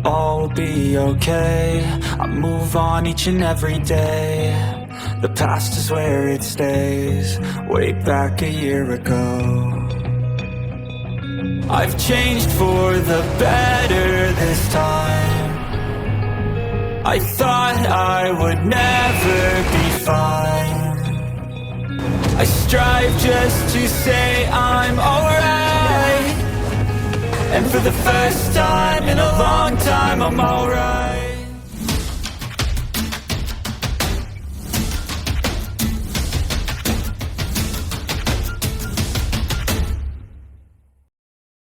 all will be okay. I move on each and every day. The past is where it stays. Way back a year ago, I've changed for the better this time. I thought I would never be fine. I strive just to say I'm alright, and for the first time in a long time I'm alright.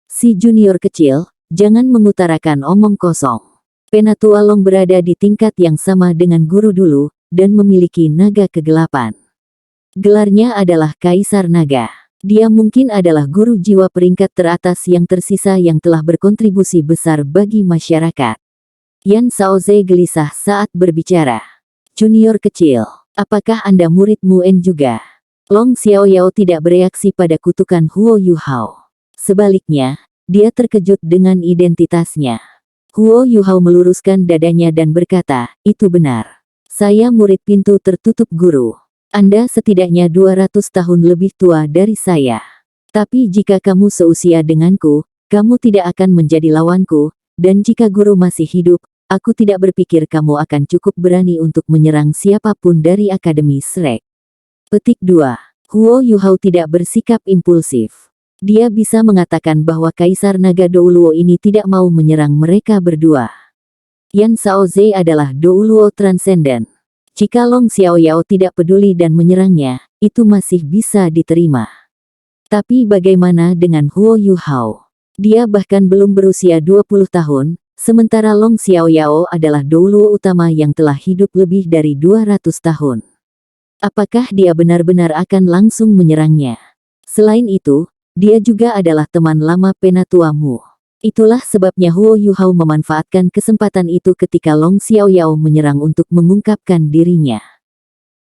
Si junior kecil, jangan mengutarakan omong kosong. Penatua Long berada di tingkat yang sama dengan guru dulu, dan memiliki naga kegelapan. Gelarnya adalah Kaisar Naga. Dia mungkin adalah guru jiwa peringkat teratas yang tersisa yang telah berkontribusi besar bagi masyarakat. Yan Shaoze gelisah saat berbicara. Junior kecil, apakah Anda murid Muen juga? Long Xiaoyao tidak bereaksi pada kutukan Huo Yuhao. Sebaliknya, dia terkejut dengan identitasnya. Huo Yuhao meluruskan dadanya dan berkata, itu benar. Saya murid pintu tertutup guru. Anda setidaknya 200 tahun lebih tua dari saya. Tapi jika kamu seusia denganku, kamu tidak akan menjadi lawanku, dan jika guru masih hidup, aku tidak berpikir kamu akan cukup berani untuk menyerang siapapun dari Akademi Shrek. Petik 2. Huo Yuhao tidak bersikap impulsif. Dia bisa mengatakan bahwa Kaisar Naga Douluo ini tidak mau menyerang mereka berdua. Yan Shaoze adalah Douluo Transcendent. Jika Long Xiaoyao tidak peduli dan menyerangnya, itu masih bisa diterima. Tapi bagaimana dengan Huo Yuhao? Dia bahkan belum berusia 20 tahun, sementara Long Xiaoyao adalah Douluo utama yang telah hidup lebih dari 200 tahun. Apakah dia benar-benar akan langsung menyerangnya? Selain itu, dia juga adalah teman lama Penatua Mu. Itulah sebabnya Huo Yuhao memanfaatkan kesempatan itu ketika Long Xiaoyao menyerang untuk mengungkapkan dirinya.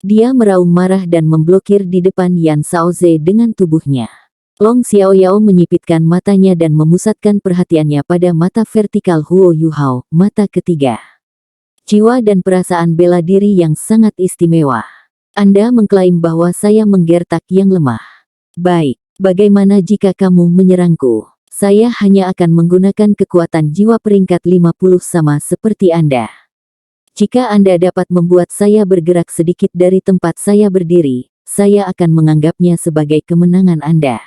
Dia meraung marah dan memblokir di depan Yan Shaoze dengan tubuhnya. Long Xiaoyao menyipitkan matanya dan memusatkan perhatiannya pada mata vertikal Huo Yuhao, mata ketiga. Jiwa dan perasaan bela diri yang sangat istimewa. Anda mengklaim bahwa saya menggertak yang lemah. Baik. Bagaimana jika kamu menyerangku? Saya hanya akan menggunakan kekuatan jiwa peringkat 50 sama seperti Anda. Jika Anda dapat membuat saya bergerak sedikit dari tempat saya berdiri, saya akan menganggapnya sebagai kemenangan Anda.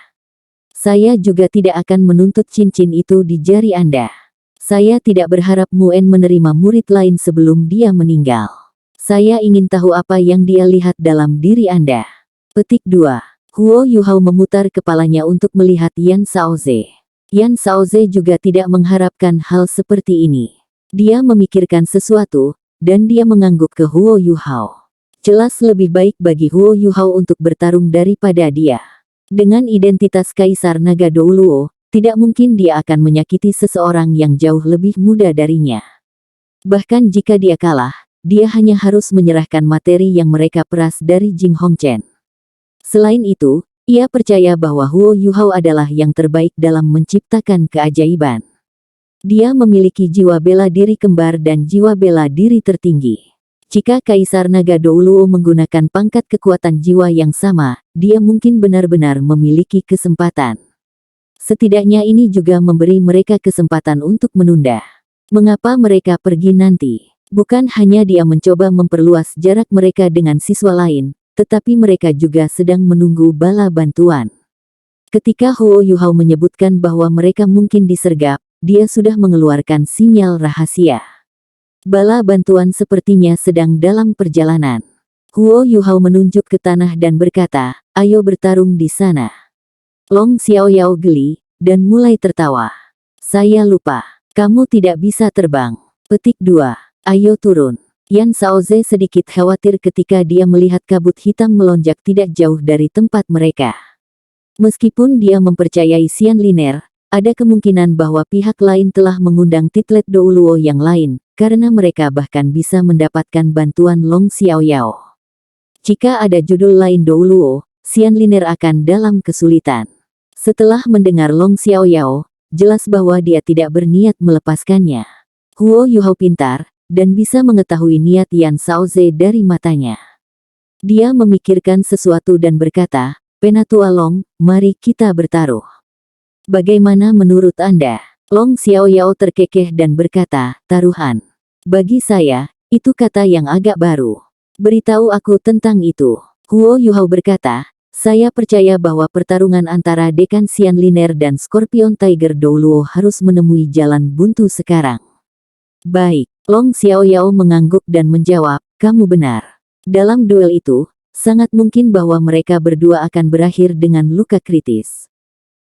Saya juga tidak akan menuntut cincin itu di jari Anda. Saya tidak berharap Muen menerima murid lain sebelum dia meninggal. Saya ingin tahu apa yang dia lihat dalam diri Anda. Petik 2. Huo Yuhao memutar kepalanya untuk melihat Yan Shaoze. Yan Shaoze juga tidak mengharapkan hal seperti ini. Dia memikirkan sesuatu, dan dia mengangguk ke Huo Yuhao. Jelas lebih baik bagi Huo Yuhao untuk bertarung daripada dia. Dengan identitas Kaisar Naga Douluo, tidak mungkin dia akan menyakiti seseorang yang jauh lebih muda darinya. Bahkan jika dia kalah, dia hanya harus menyerahkan materi yang mereka peras dari Jing Hongchen. Selain itu, ia percaya bahwa Huo Yuhao adalah yang terbaik dalam menciptakan keajaiban. Dia memiliki jiwa bela diri kembar dan jiwa bela diri tertinggi. Jika Kaisar Naga Douluo menggunakan pangkat kekuatan jiwa yang sama, dia mungkin benar-benar memiliki kesempatan. Setidaknya ini juga memberi mereka kesempatan untuk menunda. Mengapa mereka pergi nanti? Bukan hanya dia mencoba memperluas jarak mereka dengan siswa lain, tetapi mereka juga sedang menunggu bala bantuan. Ketika Huo Yuhao menyebutkan bahwa mereka mungkin disergap, dia sudah mengeluarkan sinyal rahasia. Bala bantuan sepertinya sedang dalam perjalanan. Huo Yuhao menunjuk ke tanah dan berkata, ayo bertarung di sana. Long Xiaoyao geli, dan mulai tertawa. Saya lupa, kamu tidak bisa terbang. Petik 2. Ayo turun. Yan Shaoze sedikit khawatir ketika dia melihat kabut hitam melonjak tidak jauh dari tempat mereka. Meskipun dia mempercayai Xian Liner, ada kemungkinan bahwa pihak lain telah mengundang titlet Douluo yang lain, karena mereka bahkan bisa mendapatkan bantuan Long Xiaoyao. Jika ada judul lain Douluo, Xian Liner akan dalam kesulitan. Setelah mendengar Long Xiaoyao, jelas bahwa dia tidak berniat melepaskannya. Huo Yuhao pintar, dan bisa mengetahui niat Yan Shaoze dari matanya. Dia memikirkan sesuatu dan berkata, Penatua Long, mari kita bertaruh. Bagaimana menurut Anda? Long Xiaoyao terkekeh dan berkata, taruhan. Bagi saya, itu kata yang agak baru. Beritahu aku tentang itu. Huo Yuhao berkata, saya percaya bahwa pertarungan antara Dekan Xian Liner dan Scorpion Tiger Douluo harus menemui jalan buntu sekarang. Baik, Long Xiaoyao mengangguk dan menjawab, kamu benar. Dalam duel itu, sangat mungkin bahwa mereka berdua akan berakhir dengan luka kritis.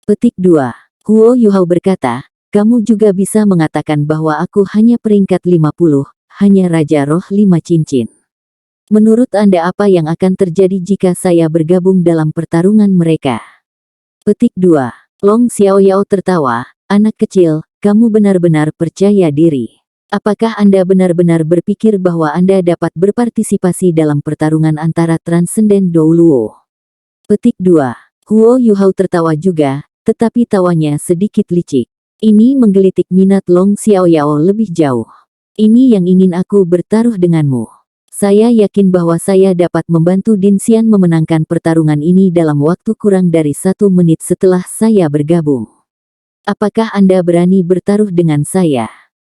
Petik 2. Huo Yuhao berkata, kamu juga bisa mengatakan bahwa aku hanya peringkat 50, hanya Raja Roh 5 cincin. Menurut Anda apa yang akan terjadi jika saya bergabung dalam pertarungan mereka? Petik 2. Long Xiaoyao tertawa, anak kecil, kamu benar-benar percaya diri. Apakah Anda benar-benar berpikir bahwa Anda dapat berpartisipasi dalam pertarungan antara Transcendent Douluo? Petik 2. Huo Yuhao tertawa juga, tetapi tawanya sedikit licik. Ini menggelitik minat Long Xiaoyao lebih jauh. Ini yang ingin aku bertaruh denganmu. Saya yakin bahwa saya dapat membantu Din Xian memenangkan pertarungan ini dalam waktu kurang dari 1 menit setelah saya bergabung. Apakah Anda berani bertaruh dengan saya?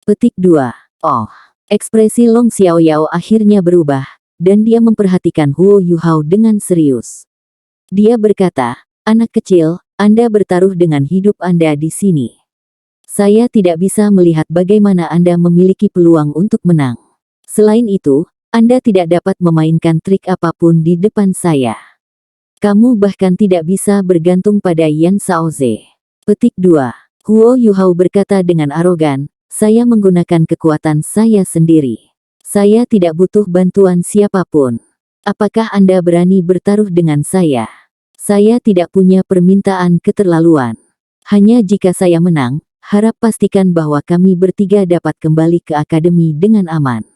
Petik 2. Oh. Ekspresi Long Xiaoyao akhirnya berubah, dan dia memperhatikan Huo Yuhao dengan serius. Dia berkata, anak kecil, Anda bertaruh dengan hidup Anda di sini. Saya tidak bisa melihat bagaimana Anda memiliki peluang untuk menang. Selain itu, Anda tidak dapat memainkan trik apapun di depan saya. Kamu bahkan tidak bisa bergantung pada Yan Shaoze. Petik 2. Huo Yuhao berkata dengan arogan, saya menggunakan kekuatan saya sendiri. Saya tidak butuh bantuan siapapun. Apakah Anda berani bertaruh dengan saya? Saya tidak punya permintaan keterlaluan. Hanya jika saya menang, harap pastikan bahwa kami bertiga dapat kembali ke akademi dengan aman.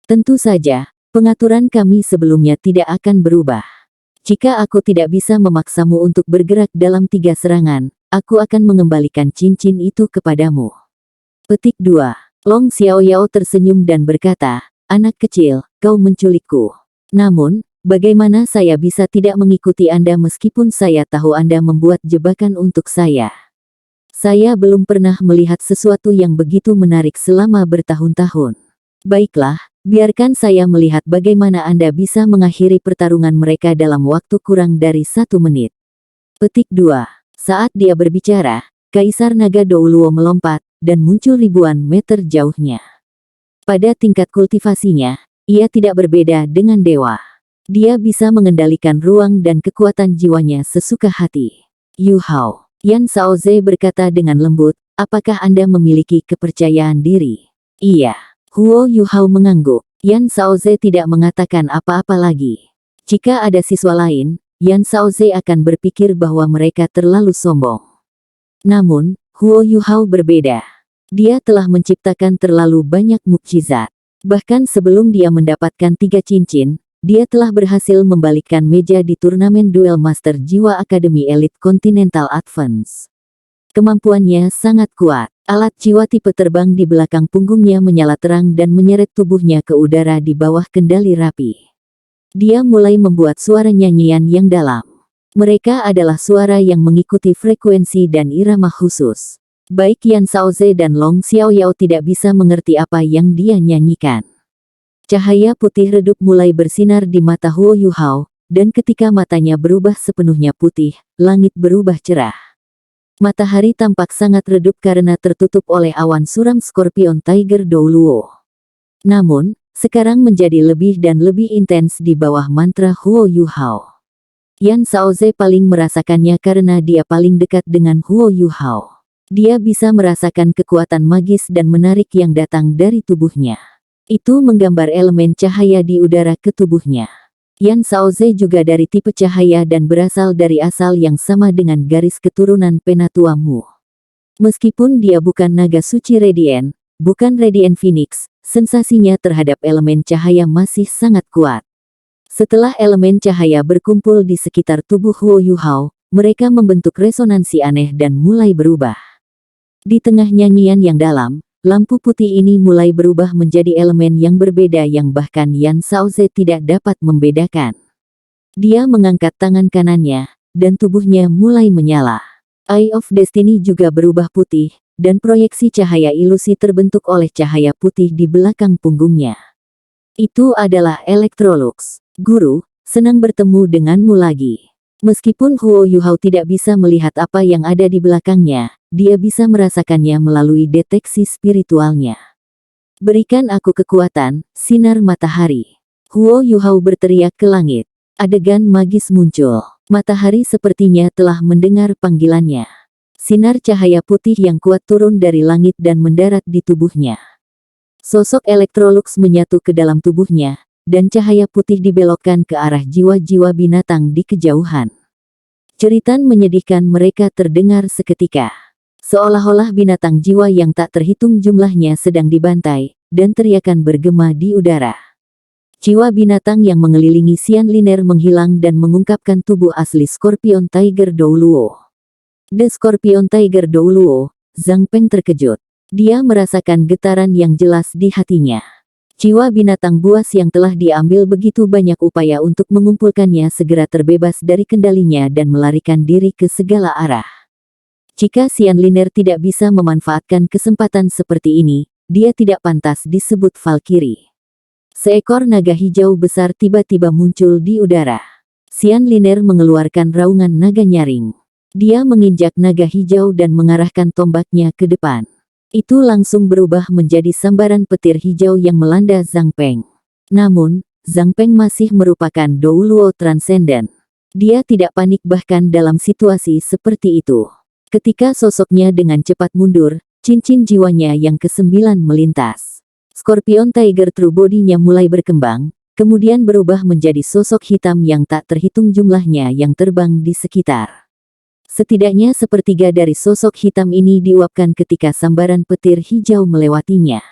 Tentu saja, pengaturan kami sebelumnya tidak akan berubah. Jika aku tidak bisa memaksamu untuk bergerak dalam 3 serangan, aku akan mengembalikan cincin itu kepadamu. Petik 2. Long Xiaoyao tersenyum dan berkata, anak kecil, kau menculikku. Namun, bagaimana saya bisa tidak mengikuti Anda meskipun saya tahu Anda membuat jebakan untuk saya? Saya belum pernah melihat sesuatu yang begitu menarik selama bertahun-tahun. Baiklah, biarkan saya melihat bagaimana Anda bisa mengakhiri pertarungan mereka dalam waktu kurang dari 1 menit. Petik 2. Saat dia berbicara, Kaisar Naga Douluo melompat, dan muncul ribuan meter jauhnya. Pada tingkat kultivasinya, ia tidak berbeda dengan dewa. Dia bisa mengendalikan ruang dan kekuatan jiwanya sesuka hati. Yuhao, Yan Shaoze berkata dengan lembut, apakah Anda memiliki kepercayaan diri? Iya. Huo Yuhao mengangguk. Yan Shaoze tidak mengatakan apa-apa lagi. Jika ada siswa lain, Yan Shaoze akan berpikir bahwa mereka terlalu sombong. Namun, Huo Yuhao berbeda. Dia telah menciptakan terlalu banyak mukjizat. Bahkan sebelum dia mendapatkan 3 cincin, dia telah berhasil membalikkan meja di turnamen duel Master Jiwa Akademi Elite Continental Advance. Kemampuannya sangat kuat. Alat jiwa tipe terbang di belakang punggungnya menyala terang dan menyeret tubuhnya ke udara di bawah kendali rapi. Dia mulai membuat suara nyanyian yang dalam. Mereka adalah suara yang mengikuti frekuensi dan irama khusus. Baik Yan Shaoze dan Long Xiaoyao tidak bisa mengerti apa yang dia nyanyikan. Cahaya putih redup mulai bersinar di mata Huo Yuhao, dan ketika matanya berubah sepenuhnya putih, langit berubah cerah. Matahari tampak sangat redup karena tertutup oleh awan suram Scorpion Tiger Douluo. Namun, sekarang menjadi lebih dan lebih intens di bawah mantra Huo Yuhao. Yan Shaoze paling merasakannya karena dia paling dekat dengan Huo Yuhao. Dia bisa merasakan kekuatan magis dan menarik yang datang dari tubuhnya. Itu menggambar elemen cahaya di udara ke tubuhnya. Yan Shaoze juga dari tipe cahaya dan berasal dari asal yang sama dengan garis keturunan Penatua Mu. Meskipun dia bukan naga suci Radiant, bukan Radiant Phoenix, sensasinya terhadap elemen cahaya masih sangat kuat. Setelah elemen cahaya berkumpul di sekitar tubuh Huo Yuhao, mereka membentuk resonansi aneh dan mulai berubah. Di tengah nyanyian yang dalam, lampu putih ini mulai berubah menjadi elemen yang berbeda yang bahkan Yan Shaoze tidak dapat membedakan. Dia mengangkat tangan kanannya, dan tubuhnya mulai menyala. Eye of Destiny juga berubah putih, dan proyeksi cahaya ilusi terbentuk oleh cahaya putih di belakang punggungnya. Itu adalah Electrolux. Guru, senang bertemu denganmu lagi. Meskipun Huo Yuhao tidak bisa melihat apa yang ada di belakangnya, dia bisa merasakannya melalui deteksi spiritualnya. Berikan aku kekuatan, sinar matahari. Huo Yuhao berteriak ke langit. Adegan magis muncul. Matahari sepertinya telah mendengar panggilannya. Sinar cahaya putih yang kuat turun dari langit dan mendarat di tubuhnya. Sosok Electrolux menyatu ke dalam tubuhnya, dan cahaya putih dibelokkan ke arah jiwa-jiwa binatang di kejauhan. Jeritan menyedihkan mereka terdengar seketika. Seolah-olah binatang jiwa yang tak terhitung jumlahnya sedang dibantai, dan teriakan bergema di udara. Jiwa binatang yang mengelilingi Xian Liner menghilang dan mengungkapkan tubuh asli Scorpion Tiger Douluo. The Scorpion Tiger Douluo, Zhang Peng terkejut. Dia merasakan getaran yang jelas di hatinya. Jiwa binatang buas yang telah diambil begitu banyak upaya untuk mengumpulkannya segera terbebas dari kendalinya dan melarikan diri ke segala arah. Jika Xian Liner tidak bisa memanfaatkan kesempatan seperti ini, dia tidak pantas disebut Valkyrie. Seekor naga hijau besar tiba-tiba muncul di udara. Xian Liner mengeluarkan raungan naga nyaring. Dia menginjak naga hijau dan mengarahkan tombaknya ke depan. Itu langsung berubah menjadi sambaran petir hijau yang melanda Zhang Peng. Namun, Zhang Peng masih merupakan Douluo Transcendent. Dia tidak panik bahkan dalam situasi seperti itu. Ketika sosoknya dengan cepat mundur, cincin jiwanya yang ke-9 melintas. Scorpion Tiger True Body-nya mulai berkembang, kemudian berubah menjadi sosok hitam yang tak terhitung jumlahnya yang terbang di sekitar. Setidaknya sepertiga dari sosok hitam ini diuapkan ketika sambaran petir hijau melewatinya.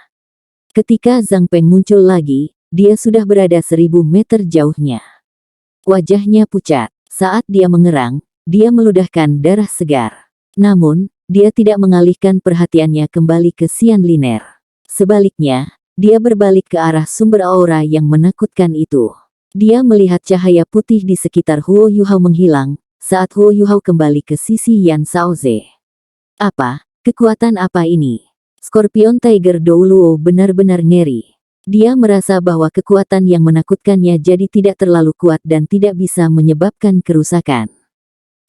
Ketika Zhang Peng muncul lagi, dia sudah berada 1000 meter jauhnya. Wajahnya pucat. Saat dia mengerang, dia meludahkan darah segar. Namun, dia tidak mengalihkan perhatiannya kembali ke Xian Liner. Sebaliknya, dia berbalik ke arah sumber aura yang menakutkan itu. Dia melihat cahaya putih di sekitar Huo Yuhao menghilang, saat Huo Yuhao kembali ke sisi Yan Shaoze. Apa? Kekuatan apa ini? Scorpion Tiger Douluo benar-benar ngeri. Dia merasa bahwa kekuatan yang menakutkannya jadi tidak terlalu kuat dan tidak bisa menyebabkan kerusakan.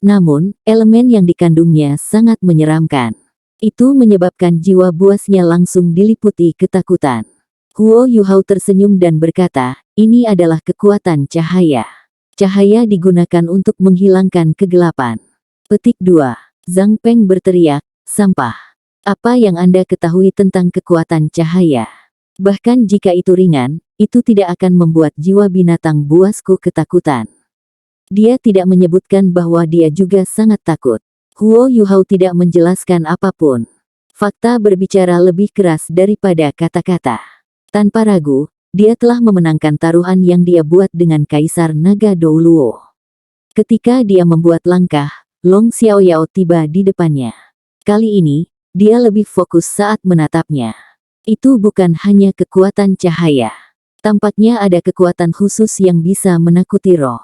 Namun, elemen yang dikandungnya sangat menyeramkan. Itu menyebabkan jiwa buasnya langsung diliputi ketakutan. Huo Yuhao tersenyum dan berkata, ini adalah kekuatan cahaya. Cahaya digunakan untuk menghilangkan kegelapan. Petik 2. Zhang Peng berteriak, sampah. Apa yang Anda ketahui tentang kekuatan cahaya? Bahkan jika itu ringan, itu tidak akan membuat jiwa binatang buasku ketakutan. Dia tidak menyebutkan bahwa dia juga sangat takut. Huo Yuhao tidak menjelaskan apapun. Fakta berbicara lebih keras daripada kata-kata. Tanpa ragu, dia telah memenangkan taruhan yang dia buat dengan Kaisar Naga Douluo. Ketika dia membuat langkah, Long Xiaoyao tiba di depannya. Kali ini, dia lebih fokus saat menatapnya. Itu bukan hanya kekuatan cahaya. Tampaknya ada kekuatan khusus yang bisa menakuti roh.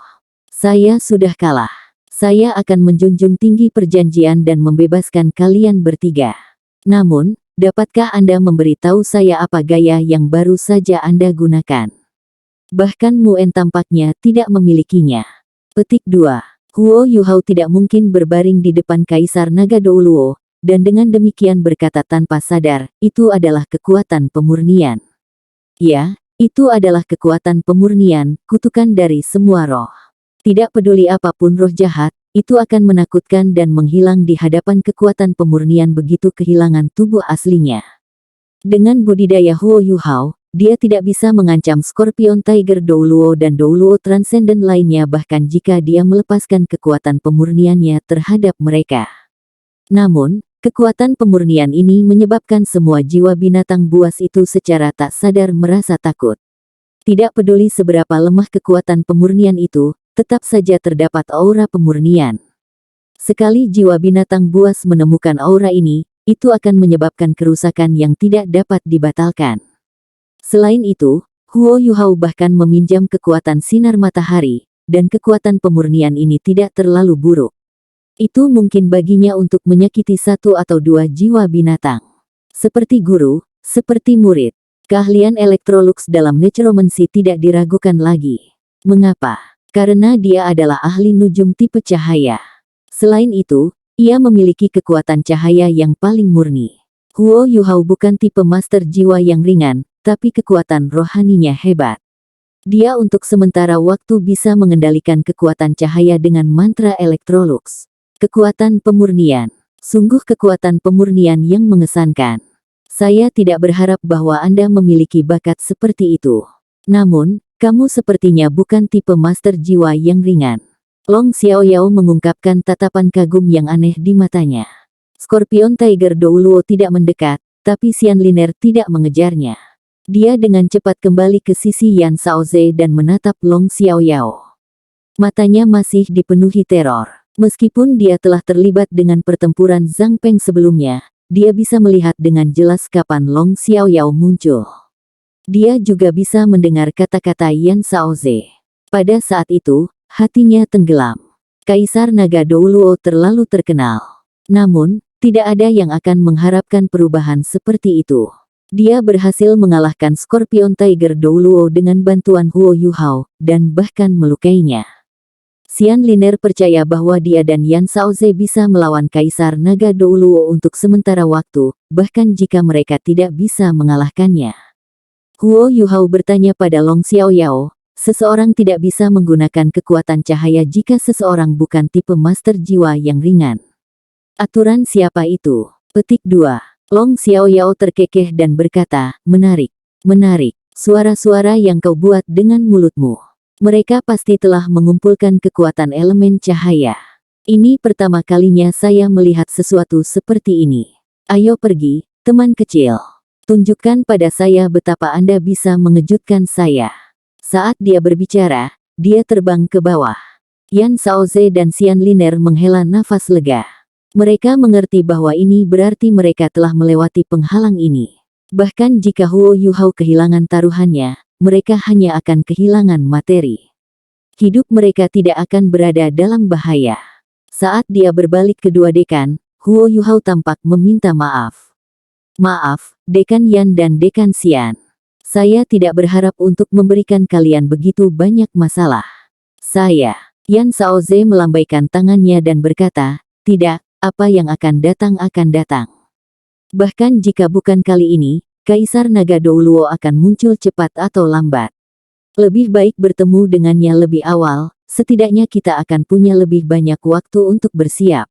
Saya sudah kalah. Saya akan menjunjung tinggi perjanjian dan membebaskan kalian bertiga. Namun, dapatkah Anda memberitahu saya apa gaya yang baru saja Anda gunakan? Bahkan Muen tampaknya tidak memilikinya. Petik 2. Huo Yuhao tidak mungkin berbaring di depan Kaisar Naga Douluo, dan dengan demikian berkata tanpa sadar, itu adalah kekuatan pemurnian. Ya, itu adalah kekuatan pemurnian, kutukan dari semua roh. Tidak peduli apapun roh jahat, itu akan menakutkan dan menghilang di hadapan kekuatan pemurnian begitu kehilangan tubuh aslinya. Dengan budidaya Huo Yuhao, dia tidak bisa mengancam Scorpion Tiger Douluo dan Douluo Transcendent lainnya bahkan jika dia melepaskan kekuatan pemurniannya terhadap mereka. Namun, kekuatan pemurnian ini menyebabkan semua jiwa binatang buas itu secara tak sadar merasa takut. Tidak peduli seberapa lemah kekuatan pemurnian itu, tetap saja terdapat aura pemurnian. Sekali jiwa binatang buas menemukan aura ini, itu akan menyebabkan kerusakan yang tidak dapat dibatalkan. Selain itu, Huo Yuhao bahkan meminjam kekuatan sinar matahari, dan kekuatan pemurnian ini tidak terlalu buruk. Itu mungkin baginya untuk menyakiti satu atau dua jiwa binatang. Seperti guru, seperti murid, keahlian Electrolux dalam necromancy tidak diragukan lagi. Mengapa? Karena dia adalah ahli nujum tipe cahaya. Selain itu, ia memiliki kekuatan cahaya yang paling murni. Huo Yuhao bukan tipe master jiwa yang ringan, tapi kekuatan rohaninya hebat. Dia untuk sementara waktu bisa mengendalikan kekuatan cahaya dengan mantra Electrolux. Kekuatan pemurnian. Sungguh kekuatan pemurnian yang mengesankan. Saya tidak berharap bahwa Anda memiliki bakat seperti itu. Namun, kamu sepertinya bukan tipe master jiwa yang ringan. Long Xiaoyao mengungkapkan tatapan kagum yang aneh di matanya. Scorpion Tiger Douluo tidak mendekat, tapi Xian Liner tidak mengejarnya. Dia dengan cepat kembali ke sisi Yan Shaoze dan menatap Long Xiaoyao. Matanya masih dipenuhi teror. Meskipun dia telah terlibat dengan pertempuran Zhang Peng sebelumnya, dia bisa melihat dengan jelas kapan Long Xiaoyao muncul. Dia juga bisa mendengar kata-kata Yan Shaoze. Pada saat itu, hatinya tenggelam. Kaisar Naga Douluo terlalu terkenal. Namun, tidak ada yang akan mengharapkan perubahan seperti itu. Dia berhasil mengalahkan Scorpion Tiger Douluo dengan bantuan Huo Yuhao, dan bahkan melukainya. Xian Liner percaya bahwa dia dan Yan Shaoze bisa melawan Kaisar Naga Douluo untuk sementara waktu, bahkan jika mereka tidak bisa mengalahkannya. Huo Yuhao bertanya pada Long Xiaoyao, seseorang tidak bisa menggunakan kekuatan cahaya jika seseorang bukan tipe master jiwa yang ringan. Aturan siapa itu? Petik 2. Long Xiaoyao terkekeh dan berkata, menarik, menarik, suara-suara yang kau buat dengan mulutmu. Mereka pasti telah mengumpulkan kekuatan elemen cahaya. Ini pertama kalinya saya melihat sesuatu seperti ini. Ayo pergi, teman kecil. Tunjukkan pada saya betapa Anda bisa mengejutkan saya. Saat dia berbicara, dia terbang ke bawah. Yan Shaoze dan Xian Liner menghela nafas lega. Mereka mengerti bahwa ini berarti mereka telah melewati penghalang ini. Bahkan jika Huo Yuhao kehilangan taruhannya, mereka hanya akan kehilangan materi. Hidup mereka tidak akan berada dalam bahaya. Saat dia berbalik ke dua dekan, Huo Yuhao tampak meminta maaf. Maaf, Dekan Yan dan Dekan Xian. Saya tidak berharap untuk memberikan kalian begitu banyak masalah. Yan Shaoze melambaikan tangannya dan berkata, tidak, apa yang akan datang. Bahkan jika bukan kali ini, Kaisar Naga Douluo akan muncul cepat atau lambat. Lebih baik bertemu dengannya lebih awal, setidaknya kita akan punya lebih banyak waktu untuk bersiap.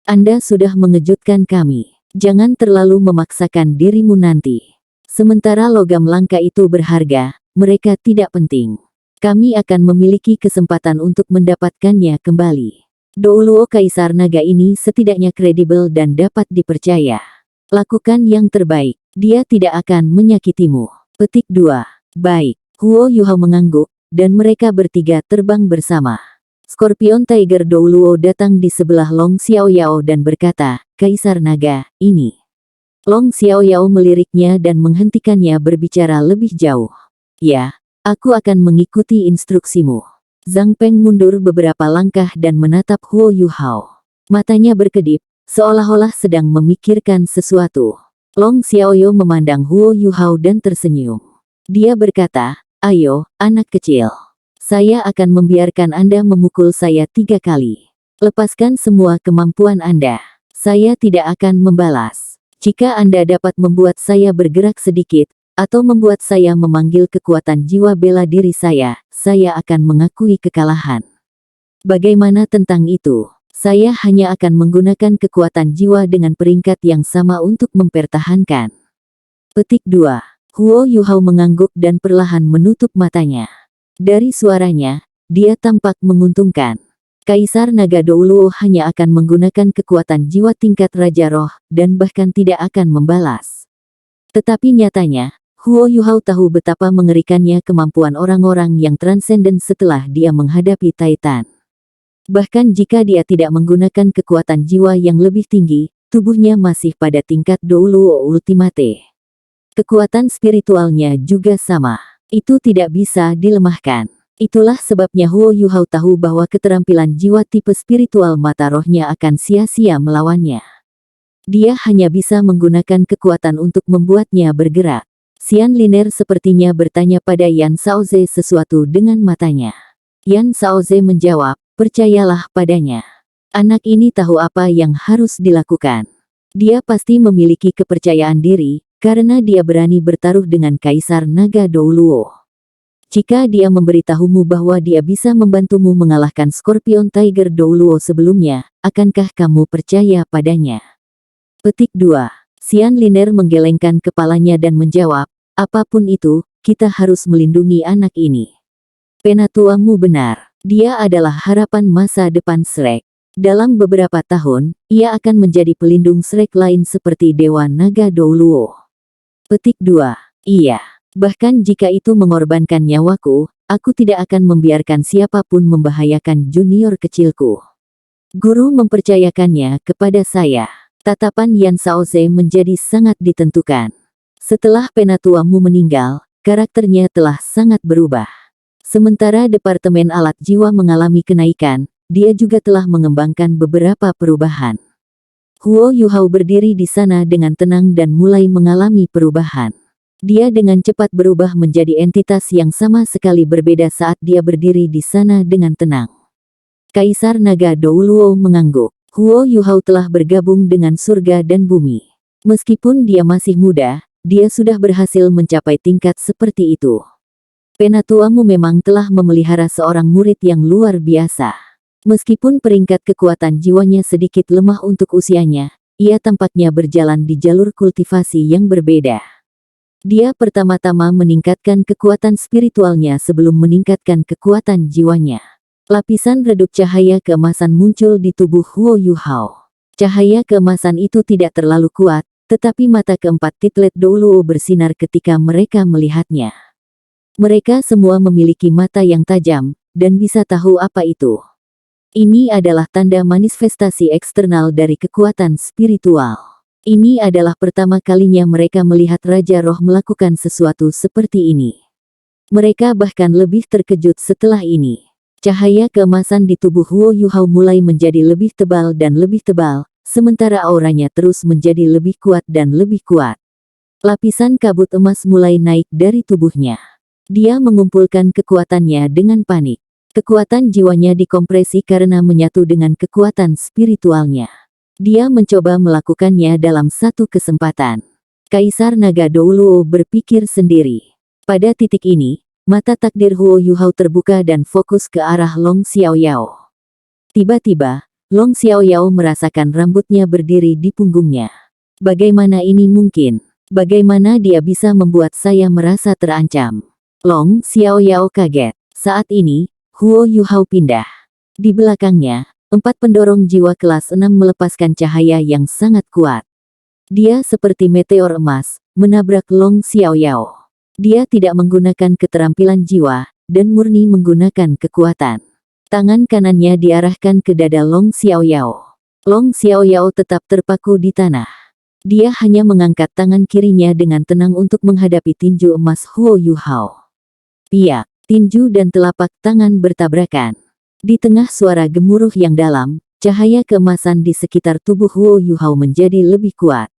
Anda sudah mengejutkan kami. Jangan terlalu memaksakan dirimu nanti. Sementara logam langka itu berharga, mereka tidak penting. Kami akan memiliki kesempatan untuk mendapatkannya kembali. Douluo Kaisar Naga ini setidaknya kredibel dan dapat dipercaya. Lakukan yang terbaik, dia tidak akan menyakitimu. Petik 2. Baik, Huo Yuhao mengangguk, dan mereka bertiga terbang bersama. Scorpion Tiger Douluo datang di sebelah Long Xiaoyao dan berkata, Kaisar Naga, ini. Long Xiaoyao meliriknya dan menghentikannya berbicara lebih jauh. Ya, aku akan mengikuti instruksimu. Zhang Peng mundur beberapa langkah dan menatap Huo Yuhao. Matanya berkedip, seolah-olah sedang memikirkan sesuatu. Long Xiaoyao memandang Huo Yuhao dan tersenyum. Dia berkata, ayo, anak kecil. Saya akan membiarkan Anda memukul saya 3 kali. Lepaskan semua kemampuan Anda. Saya tidak akan membalas. Jika Anda dapat membuat saya bergerak sedikit, atau membuat saya memanggil kekuatan jiwa bela diri saya akan mengakui kekalahan. Bagaimana tentang itu? Saya hanya akan menggunakan kekuatan jiwa dengan peringkat yang sama untuk mempertahankan. Petik 2. Huo Yuhao mengangguk dan perlahan menutup matanya. Dari suaranya, dia tampak menguntungkan. Kaisar Naga Douluo hanya akan menggunakan kekuatan jiwa tingkat Raja Roh, dan bahkan tidak akan membalas. Tetapi nyatanya, Huo Yuhao tahu betapa mengerikannya kemampuan orang-orang yang transenden setelah dia menghadapi Titan. Bahkan jika dia tidak menggunakan kekuatan jiwa yang lebih tinggi, tubuhnya masih pada tingkat Douluo Ultimate. Kekuatan spiritualnya juga sama. Itu tidak bisa dilemahkan. Itulah sebabnya Huo Yuhao tahu bahwa keterampilan jiwa tipe spiritual mata rohnya akan sia-sia melawannya. Dia hanya bisa menggunakan kekuatan untuk membuatnya bergerak. Xian Liner sepertinya bertanya pada Yan Shaoze sesuatu dengan matanya. Yan Shaoze menjawab, percayalah padanya. Anak ini tahu apa yang harus dilakukan. Dia pasti memiliki kepercayaan diri, karena dia berani bertaruh dengan Kaisar Naga Douluo. Jika dia memberitahumu bahwa dia bisa membantumu mengalahkan Scorpion Tiger Douluo sebelumnya, akankah kamu percaya padanya? Petik 2. Xian Liner menggelengkan kepalanya dan menjawab, apapun itu, kita harus melindungi anak ini. Penatuamu benar. Dia adalah harapan masa depan Shrek. Dalam beberapa tahun, ia akan menjadi pelindung Shrek lain seperti Dewa Naga Douluo. Petik 2. Iya. Bahkan jika itu mengorbankan nyawaku, aku tidak akan membiarkan siapapun membahayakan junior kecilku. Guru mempercayakannya kepada saya. Tatapan Yan Shaoze menjadi sangat ditentukan. Setelah penatuamu meninggal, karakternya telah sangat berubah. Sementara Departemen Alat Jiwa mengalami kenaikan, dia juga telah mengembangkan beberapa perubahan. Huo Yuhao berdiri di sana dengan tenang dan mulai mengalami perubahan. Dia dengan cepat berubah menjadi entitas yang sama sekali berbeda saat dia berdiri di sana dengan tenang. Kaisar Naga Douluo mengangguk. Huo Yuhao telah bergabung dengan surga dan bumi. Meskipun dia masih muda, dia sudah berhasil mencapai tingkat seperti itu. Penatuamu memang telah memelihara seorang murid yang luar biasa. Meskipun peringkat kekuatan jiwanya sedikit lemah untuk usianya, ia tampaknya berjalan di jalur kultivasi yang berbeda. Dia pertama-tama meningkatkan kekuatan spiritualnya sebelum meningkatkan kekuatan jiwanya. Lapisan redup cahaya keemasan muncul di tubuh Huo Yuhao. Cahaya keemasan itu tidak terlalu kuat, tetapi mata keempat Titlet Douluo bersinar ketika mereka melihatnya. Mereka semua memiliki mata yang tajam, dan bisa tahu apa itu. Ini adalah tanda manifestasi eksternal dari kekuatan spiritual. Ini adalah pertama kalinya mereka melihat Raja Roh melakukan sesuatu seperti ini. Mereka bahkan lebih terkejut setelah ini. Cahaya keemasan di tubuh Huo Yuhao mulai menjadi lebih tebal dan lebih tebal, sementara auranya terus menjadi lebih kuat dan lebih kuat. Lapisan kabut emas mulai naik dari tubuhnya. Dia mengumpulkan kekuatannya dengan panik. Kekuatan jiwanya dikompresi karena menyatu dengan kekuatan spiritualnya. Dia mencoba melakukannya dalam satu kesempatan. Kaisar Naga Douluo berpikir sendiri. Pada titik ini, mata takdir Huo Yuhao terbuka dan fokus ke arah Long Xiaoyao. Tiba-tiba, Long Xiaoyao merasakan rambutnya berdiri di punggungnya. Bagaimana ini mungkin? Bagaimana dia bisa membuat saya merasa terancam? Long Xiaoyao kaget. Saat ini, Huo Yuhao pindah. Di belakangnya, 4 pendorong jiwa kelas 6 melepaskan cahaya yang sangat kuat. Dia seperti meteor emas, menabrak Long Xiaoyao. Dia tidak menggunakan keterampilan jiwa, dan murni menggunakan kekuatan. Tangan kanannya diarahkan ke dada Long Xiaoyao. Long Xiaoyao tetap terpaku di tanah. Dia hanya mengangkat tangan kirinya dengan tenang untuk menghadapi tinju emas Huo Yuhao. Piak. Tinju dan telapak tangan bertabrakan. Di tengah suara gemuruh yang dalam, cahaya keemasan di sekitar tubuh Huo Yuhao menjadi lebih kuat.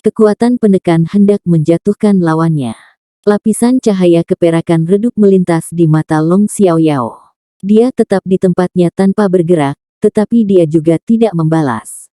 Kekuatan penekan hendak menjatuhkan lawannya. Lapisan cahaya keperakan redup melintas di mata Long Xiaoyao. Dia tetap di tempatnya tanpa bergerak, tetapi dia juga tidak membalas.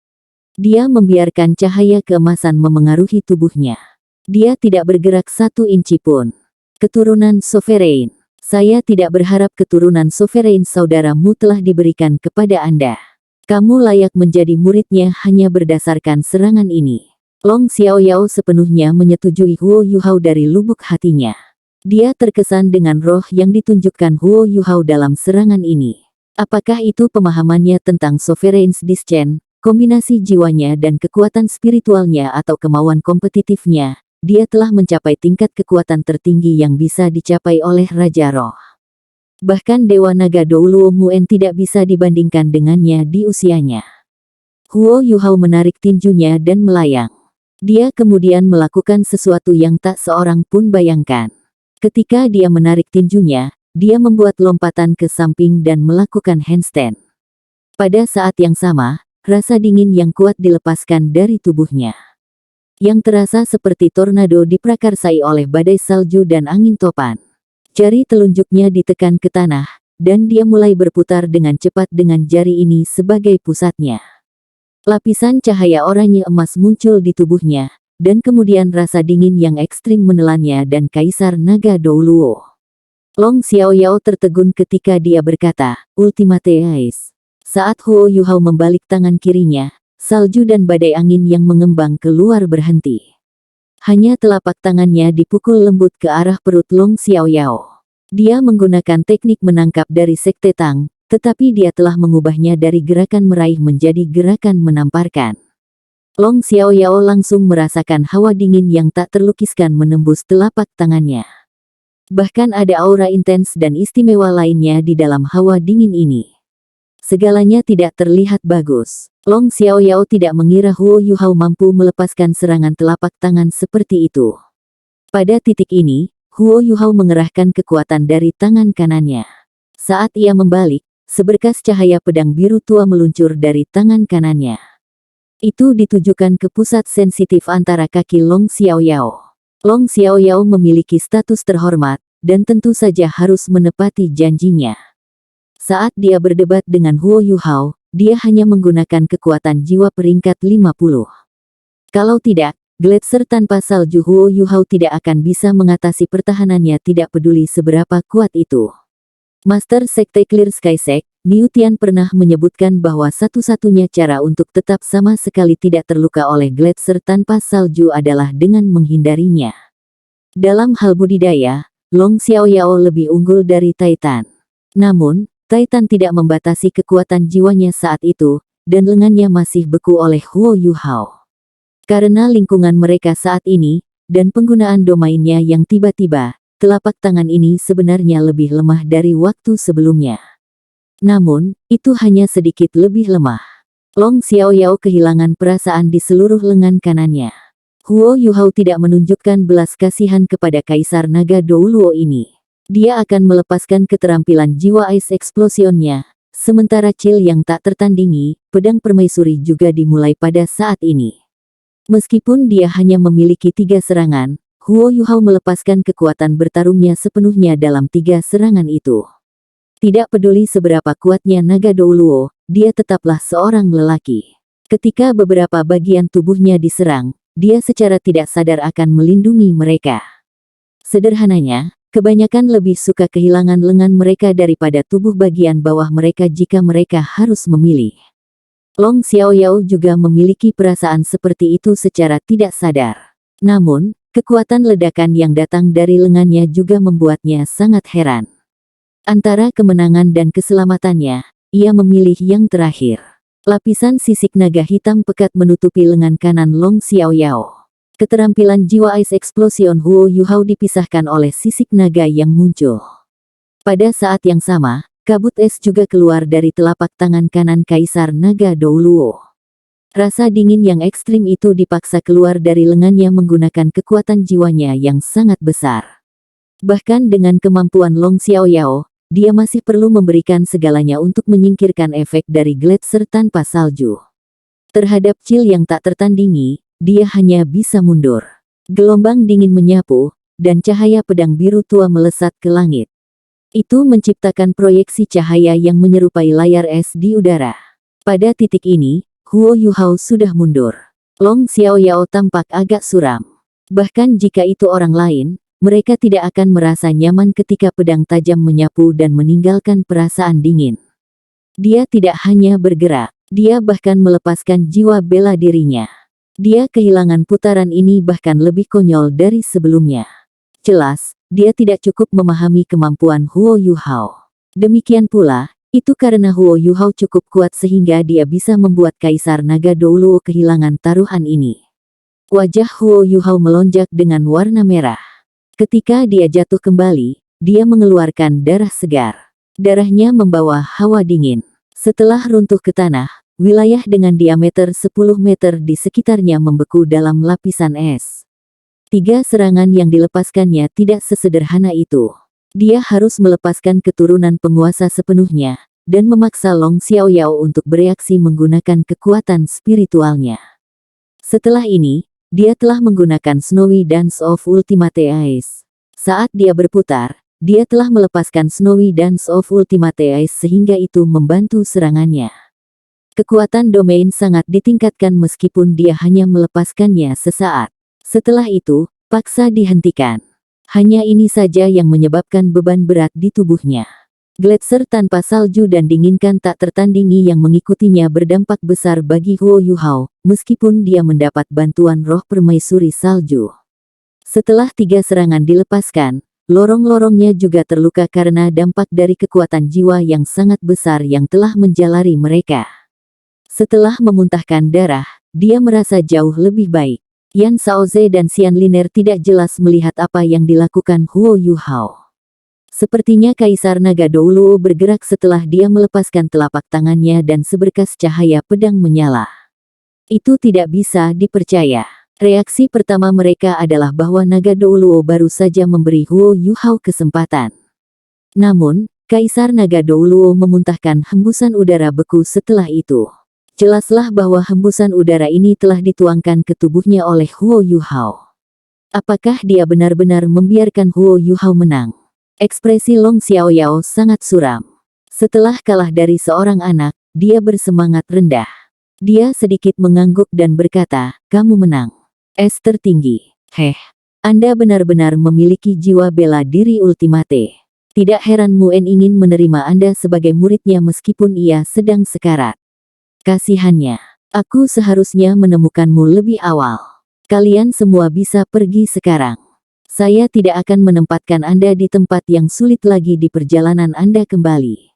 Dia membiarkan cahaya keemasan memengaruhi tubuhnya. Dia tidak bergerak 1 inci pun. Keturunan Sovereign. Saya tidak berharap keturunan Sovereign saudaramu telah diberikan kepada Anda. Kamu layak menjadi muridnya hanya berdasarkan serangan ini. Long Xiaoyao sepenuhnya menyetujui Huo Yuhao dari lubuk hatinya. Dia terkesan dengan roh yang ditunjukkan Huo Yuhao dalam serangan ini. Apakah itu pemahamannya tentang Sovereign's Discern, kombinasi jiwanya dan kekuatan spiritualnya atau kemauan kompetitifnya? Dia telah mencapai tingkat kekuatan tertinggi yang bisa dicapai oleh Raja Roh. Bahkan Dewa Naga Douluo Muen tidak bisa dibandingkan dengannya di usianya. Huo Yuhao menarik tinjunya dan melayang. Dia kemudian melakukan sesuatu yang tak seorang pun bayangkan. Ketika dia menarik tinjunya, dia membuat lompatan ke samping dan melakukan handstand. Pada saat yang sama, rasa dingin yang kuat dilepaskan dari tubuhnya. Yang terasa seperti tornado diprakarsai oleh badai salju dan angin topan. Jari telunjuknya ditekan ke tanah, dan dia mulai berputar dengan cepat dengan jari ini sebagai pusatnya. Lapisan cahaya oranye emas muncul di tubuhnya, dan kemudian rasa dingin yang ekstrim menelannya dan Kaisar Naga Douluo. Long Xiaoyao tertegun ketika dia berkata, "Ultimate Ace." Saat Huo Yuhao membalik tangan kirinya, salju dan badai angin yang mengembang keluar berhenti. Hanya telapak tangannya dipukul lembut ke arah perut Long Xiaoyao. Dia menggunakan teknik menangkap dari Sekte Tang, tetapi dia telah mengubahnya dari gerakan meraih menjadi gerakan menamparkan. Long Xiaoyao langsung merasakan hawa dingin yang tak terlukiskan menembus telapak tangannya. Bahkan ada aura intens dan istimewa lainnya di dalam hawa dingin ini. Segalanya tidak terlihat bagus. Long Xiaoyao tidak mengira Huo Yuhao mampu melepaskan serangan telapak tangan seperti itu. Pada titik ini, Huo Yuhao mengerahkan kekuatan dari tangan kanannya. Saat ia membalik, seberkas cahaya pedang biru tua meluncur dari tangan kanannya. Itu ditujukan ke pusat sensitif antara kaki Long Xiaoyao. Long Xiaoyao memiliki status terhormat, dan tentu saja harus menepati janjinya. Saat dia berdebat dengan Huo Yuhao, dia hanya menggunakan kekuatan jiwa peringkat 50. Kalau tidak, gletser tanpa salju Huo Yuhao tidak akan bisa mengatasi pertahanannya tidak peduli seberapa kuat itu. Master Sekte Clear Sky Sect, Niu Tian pernah menyebutkan bahwa satu-satunya cara untuk tetap sama sekali tidak terluka oleh gletser tanpa salju adalah dengan menghindarinya. Dalam hal budidaya, Long Xiaoyao lebih unggul dari Titan. Namun, Titan tidak membatasi kekuatan jiwanya saat itu, dan lengannya masih beku oleh Huo Yuhao. Karena lingkungan mereka saat ini, dan penggunaan domainnya yang tiba-tiba, telapak tangan ini sebenarnya lebih lemah dari waktu sebelumnya. Namun, itu hanya sedikit lebih lemah. Long Xiaoyao kehilangan perasaan di seluruh lengan kanannya. Huo Yuhao tidak menunjukkan belas kasihan kepada Kaisar Naga Douluo ini. Dia akan melepaskan keterampilan jiwa Ice Explosion-nya, sementara Chill yang tak tertandingi, pedang permaisuri juga dimulai pada saat ini. Meskipun dia hanya memiliki 3 serangan, Huo Yuhao melepaskan kekuatan bertarungnya sepenuhnya dalam 3 serangan itu. Tidak peduli seberapa kuatnya Naga Douluo, dia tetaplah seorang lelaki. Ketika beberapa bagian tubuhnya diserang, dia secara tidak sadar akan melindungi mereka. Sederhananya, kebanyakan lebih suka kehilangan lengan mereka daripada tubuh bagian bawah mereka jika mereka harus memilih. Long Xiaoyao juga memiliki perasaan seperti itu secara tidak sadar. Namun, kekuatan ledakan yang datang dari lengannya juga membuatnya sangat heran. Antara kemenangan dan keselamatannya, ia memilih yang terakhir. Lapisan sisik naga hitam pekat menutupi lengan kanan Long Xiaoyao. Keterampilan jiwa Ice Explosion Huo Yuhao dipisahkan oleh sisik naga yang muncul. Pada saat yang sama, kabut es juga keluar dari telapak tangan kanan Kaisar Naga Douluo. Rasa dingin yang ekstrim itu dipaksa keluar dari lengannya menggunakan kekuatan jiwanya yang sangat besar. Bahkan dengan kemampuan Long Xiaoyao, dia masih perlu memberikan segalanya untuk menyingkirkan efek dari gletser tanpa salju. Terhadap Chill yang tak tertandingi, dia hanya bisa mundur. Gelombang dingin menyapu, dan cahaya pedang biru tua melesat ke langit. Itu menciptakan proyeksi cahaya yang menyerupai layar es di udara. Pada titik ini, Huo Yuhao sudah mundur. Long Xiaoyao tampak agak suram. Bahkan jika itu orang lain, mereka tidak akan merasa nyaman ketika pedang tajam menyapu dan meninggalkan perasaan dingin. Dia tidak hanya bergerak, dia bahkan melepaskan jiwa bela dirinya. Dia kehilangan putaran ini bahkan lebih konyol dari sebelumnya. Jelas, dia tidak cukup memahami kemampuan Huo Yuhao. Demikian pula, itu karena Huo Yuhao cukup kuat sehingga dia bisa membuat Kaisar Naga Douluo kehilangan taruhan ini. Wajah Huo Yuhao melonjak dengan warna merah. Ketika dia jatuh kembali, dia mengeluarkan darah segar. Darahnya membawa hawa dingin. Setelah runtuh ke tanah, wilayah dengan diameter 10 meter di sekitarnya membeku dalam lapisan es. 3 serangan yang dilepaskannya tidak sesederhana itu. Dia harus melepaskan keturunan penguasa sepenuhnya, dan memaksa Long Xiaoyao untuk bereaksi menggunakan kekuatan spiritualnya. Setelah ini, dia telah menggunakan Snowy Dance of Ultimate Ice. Saat dia berputar, dia telah melepaskan Snowy Dance of Ultimate Ice sehingga itu membantu serangannya. Kekuatan domain sangat ditingkatkan meskipun dia hanya melepaskannya sesaat. Setelah itu, paksa dihentikan. Hanya ini saja yang menyebabkan beban berat di tubuhnya. Gletser tanpa salju dan dinginkan tak tertandingi yang mengikutinya berdampak besar bagi Huo Yuhao, meskipun dia mendapat bantuan roh permaisuri salju. Setelah 3 serangan dilepaskan, lorong-lorongnya juga terluka karena dampak dari kekuatan jiwa yang sangat besar yang telah menjalari mereka. Setelah memuntahkan darah, dia merasa jauh lebih baik. Yan Shaoze dan Xian Liner tidak jelas melihat apa yang dilakukan Huo Yuhao. Sepertinya Kaisar Naga Douluo bergerak setelah dia melepaskan telapak tangannya dan seberkas cahaya pedang menyala. Itu tidak bisa dipercaya. Reaksi pertama mereka adalah bahwa Naga Douluo baru saja memberi Huo Yuhao kesempatan. Namun, Kaisar Naga Douluo memuntahkan hembusan udara beku setelah itu. Jelaslah bahwa hembusan udara ini telah dituangkan ke tubuhnya oleh Huo Yuhao. Apakah dia benar-benar membiarkan Huo Yuhao menang? Ekspresi Long Xiaoyao sangat suram. Setelah kalah dari seorang anak, dia bersemangat rendah. Dia sedikit mengangguk dan berkata, "Kamu menang. Es tertinggi. Anda benar-benar memiliki jiwa bela diri ultimate. Tidak heran Muen ingin menerima Anda sebagai muridnya meskipun ia sedang sekarat. Kasihannya, aku seharusnya menemukanmu lebih awal. Kalian semua bisa pergi sekarang. Saya tidak akan menempatkan Anda di tempat yang sulit lagi di perjalanan Anda kembali."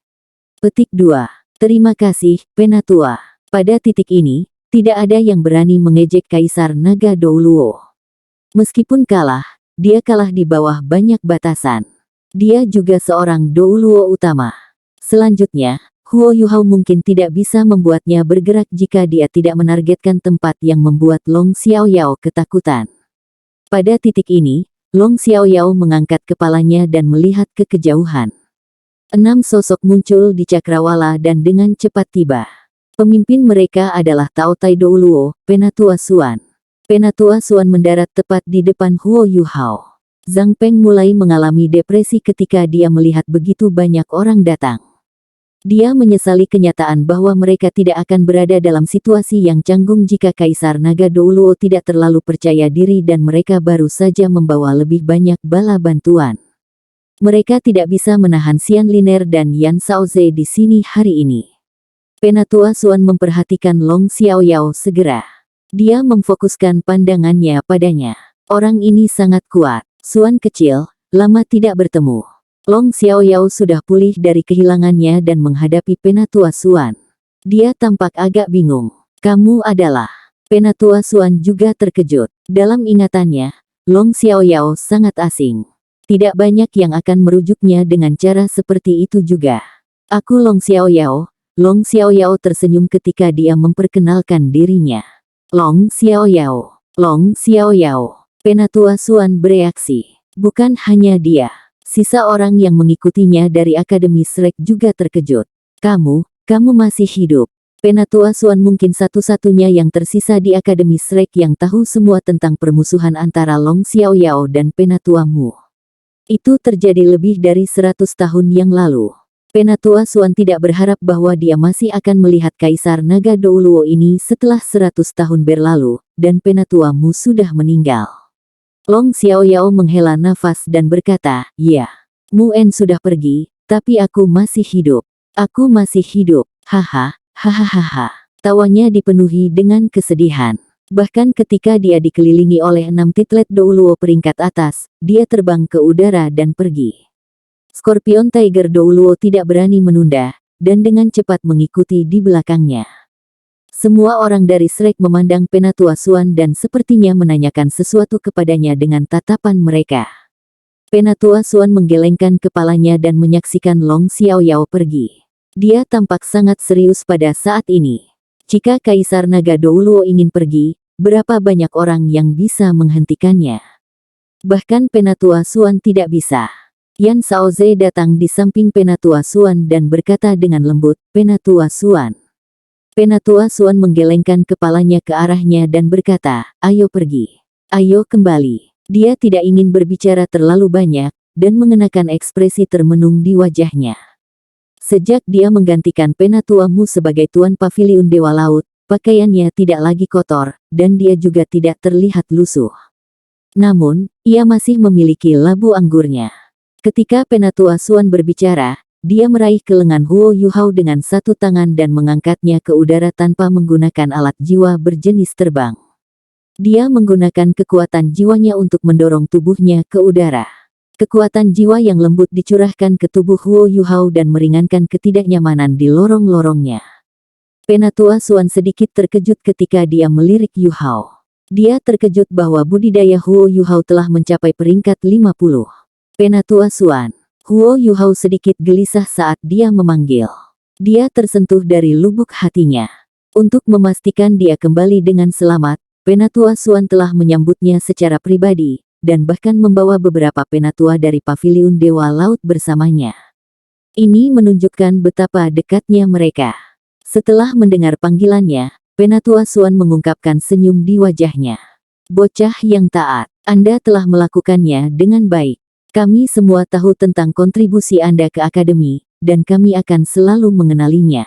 Petik 2. Terima kasih, Penatua. Pada titik ini, tidak ada yang berani mengejek Kaisar Naga Douluo. Meskipun kalah, dia kalah di bawah banyak batasan. Dia juga seorang Douluo utama. Selanjutnya, Huo Yuhao mungkin tidak bisa membuatnya bergerak jika dia tidak menargetkan tempat yang membuat Long Xiaoyao ketakutan. Pada titik ini, Long Xiaoyao mengangkat kepalanya dan melihat ke kejauhan. 6 sosok muncul di cakrawala dan dengan cepat tiba. Pemimpin mereka adalah Tao Tai Douluo, Penatua Xuan. Penatua Xuan mendarat tepat di depan Huo Yuhao. Zhang Peng mulai mengalami depresi ketika dia melihat begitu banyak orang datang. Dia menyesali kenyataan bahwa mereka tidak akan berada dalam situasi yang canggung jika Kaisar Naga Douluo tidak terlalu percaya diri dan mereka baru saja membawa lebih banyak bala bantuan. Mereka tidak bisa menahan Xian Liner dan Yan Shaoze di sini hari ini. Penatua Xuan memperhatikan Long Xiaoyao segera. Dia memfokuskan pandangannya padanya. Orang ini sangat kuat. Xuan kecil, lama tidak bertemu. Long Xiaoyao sudah pulih dari kehilangannya dan menghadapi Penatua Xuan. Dia tampak agak bingung. "Kamu adalah..." Penatua Xuan juga terkejut. Dalam ingatannya, Long Xiaoyao sangat asing. Tidak banyak yang akan merujuknya dengan cara seperti itu juga. "Aku Long Xiaoyao." Long Xiaoyao tersenyum ketika dia memperkenalkan dirinya. "Long Xiaoyao. Long Xiaoyao." Penatua Xuan bereaksi. Bukan hanya dia. Sisa orang yang mengikutinya dari Akademi Shrek juga terkejut. Kamu masih hidup." Penatua Xuan mungkin satu-satunya yang tersisa di Akademi Shrek yang tahu semua tentang permusuhan antara Long Xiaoyao dan Penatua Mu. Itu terjadi lebih dari 100 tahun yang lalu. Penatua Xuan tidak berharap bahwa dia masih akan melihat Kaisar Naga Douluo ini setelah 100 tahun berlalu, dan Penatua Mu sudah meninggal. Long Xiaoyao menghela nafas dan berkata, "Ya, Muen sudah pergi, tapi aku masih hidup. Aku masih hidup. Haha, hahaha." Tawanya dipenuhi dengan kesedihan. Bahkan ketika dia dikelilingi oleh 6 titlet Douluo peringkat atas, dia terbang ke udara dan pergi. Scorpion Tiger Douluo tidak berani menunda, dan dengan cepat mengikuti di belakangnya. Semua orang dari Shrek memandang Penatua Xuan dan sepertinya menanyakan sesuatu kepadanya dengan tatapan mereka. Penatua Xuan menggelengkan kepalanya dan menyaksikan Long Xiaoyao pergi. Dia tampak sangat serius pada saat ini. Jika Kaisar Naga Douluo ingin pergi, berapa banyak orang yang bisa menghentikannya? Bahkan Penatua Suan tidak bisa. Yan Shaoze datang di samping Penatua Suan dan berkata dengan lembut, "Penatua Suan." Penatua Suan menggelengkan kepalanya ke arahnya dan berkata, "Ayo pergi. Ayo kembali." Dia tidak ingin berbicara terlalu banyak, dan mengenakan ekspresi termenung di wajahnya. Sejak dia menggantikan Penatua Mu sebagai Tuan Paviliun Dewa Laut, pakaiannya tidak lagi kotor, dan dia juga tidak terlihat lusuh. Namun, ia masih memiliki labu anggurnya. Ketika Penatua Suan berbicara, dia meraih ke lengan Huo Yuhao dengan satu tangan dan mengangkatnya ke udara tanpa menggunakan alat jiwa berjenis terbang. Dia menggunakan kekuatan jiwanya untuk mendorong tubuhnya ke udara. Kekuatan jiwa yang lembut dicurahkan ke tubuh Huo Yuhao dan meringankan ketidaknyamanan di lorong-lorongnya. Penatua Suan sedikit terkejut ketika dia melirik Yuhao. Dia terkejut bahwa budidaya Huo Yuhao telah mencapai peringkat 50. Penatua Suan. Huo Yuhao sedikit gelisah saat dia memanggil. Dia tersentuh dari lubuk hatinya. Untuk memastikan dia kembali dengan selamat, Penatua Suan telah menyambutnya secara pribadi, dan bahkan membawa beberapa penatua dari Paviliun Dewa Laut bersamanya. Ini menunjukkan betapa dekatnya mereka. Setelah mendengar panggilannya, Penatua Suan mengungkapkan senyum di wajahnya. "Bocah yang taat, Anda telah melakukannya dengan baik. Kami semua tahu tentang kontribusi Anda ke Akademi, dan kami akan selalu mengenalinya."